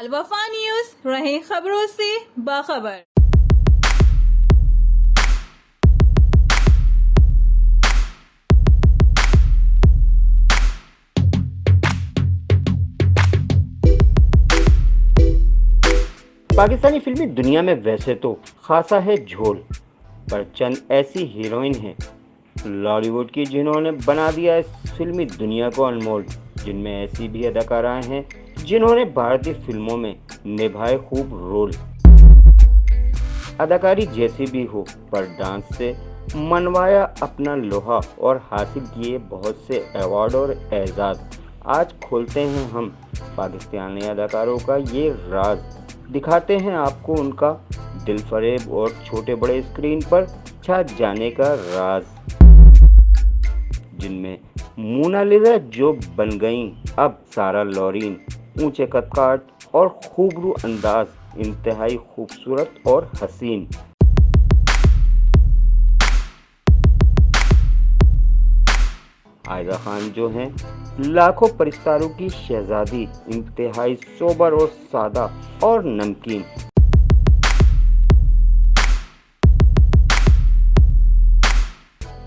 अलवफा news, रहें खबरों से बाखबर। पाकिस्तानी फिल्मी दुनिया में वैसे तो खासा है झोल, पर चंद ऐसी हीरोइन हैं लॉलीवुड की जिन्होंने बना दिया इस फिल्मी दुनिया को अनमोल। जिनमें ऐसी भी अदाकाराएं हैं जिन्होंने भारतीय फिल्मों में निभाए खूब रोल। अदाकारी जैसी भी हो, पर डांस से मनवाया अपना लोहा और हासिल किए बहुत से अवार्ड और एजाज़। आज खोलते हैं हम पाकिस्तानी अदाकारों का ये राज, दिखाते हैं आपको उनका दिलफरेब और छोटे बड़े स्क्रीन पर छा जाने का राज। जिनमें मोनालिसा जो बन गईं अब सारा लोरीन, ऊंचे कद-काठ और खूबरू अंदाज, इंतहाई खूबसूरत और हसीन। आयरा खान जो हैं लाखों परिस्तारों की शहजादी, इंतहाई सोबर और सादा और नमकीन।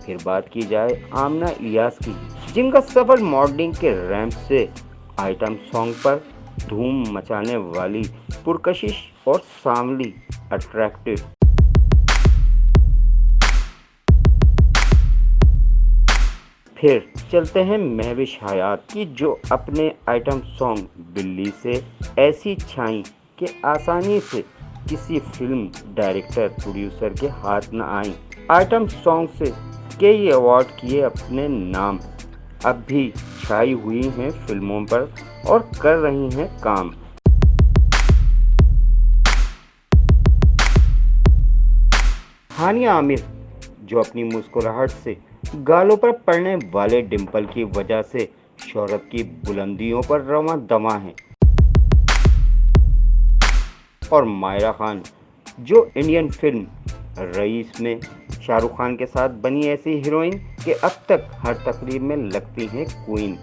फिर बात की जाए आमना इलियास की, जिनका सफर मॉडलिंग के रैंप से आइटम सॉन्ग पर धूम मचाने वाली पुरकशिश और सांवली अट्रैक्टिव। फिर चलते हैं महविश हयात की, जो अपने आइटम सॉन्ग बिल्ली से ऐसी छाई कि आसानी से किसी फिल्म डायरेक्टर प्रोड्यूसर के हाथ न आई। आइटम सॉन्ग से कई अवार्ड किए अपने नाम, अब भी छाई हुई हैं फिल्मों पर और कर रही हैं काम। हानिया आमिर जो अपनी मुस्कुराहट से गालों पर पड़ने वाले डिंपल की वजह से शोहरत की बुलंदियों पर रवां दवा हैं। और मायरा खान जो इंडियन फिल्म रईस में शाहरुख खान के साथ बनी ऐसी हीरोइन कि अब तक हर तकरीब में लगती हैं क्वीन।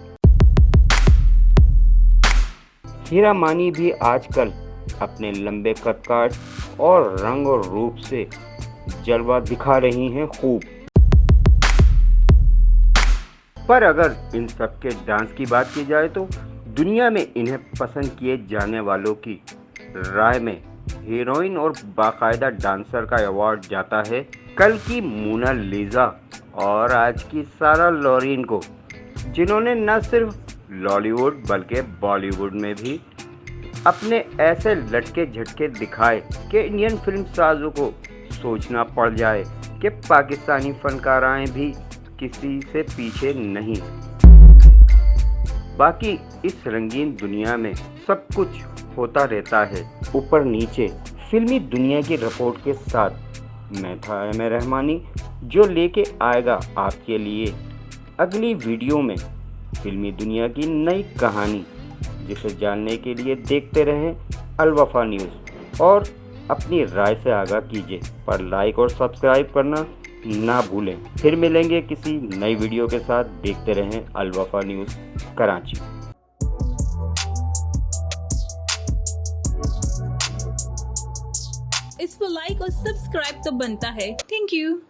हीरा मानी भी आजकल अपने लंबे कद-काठ और रंग और रूप से जलवा दिखा रही हैं खूब। पर अगर इन सब के डांस की बात की जाए तो दुनिया में इन्हें पसंद किए जाने वालों की राय में हीरोइन और बाकायदा डांसर का अवार्ड जाता है कल की मोनालिसा और आज की सारा लोरीन को, जिन्होंने न सिर्फ लॉलीवुड बल्कि बॉलीवुड में भी अपने ऐसे लटके झटके दिखाए कि इंडियन फिल्म साजों को सोचना पड़ जाए कि पाकिस्तानी फनकाराएं भी किसी से पीछे नहीं। बाकी इस रंगीन दुनिया में सब कुछ होता रहता है ऊपर नीचे। फिल्मी दुनिया की रिपोर्ट के साथ मैं था एम.ए. रहमानी, जो लेके आएगा आपके लिए अगली वीडियो में फिल्मी दुनिया की नई कहानी, जिसे जानने के लिए देखते रहें अलवफा न्यूज़ और अपनी राय से आगाह कीजिए। पर लाइक और सब्सक्राइब करना ना भूलें। फिर मिलेंगे किसी नई वीडियो के साथ। देखते रहें अलवफा न्यूज़ कराची। इस पर लाइक और सब्सक्राइब तो बनता है। Thank you.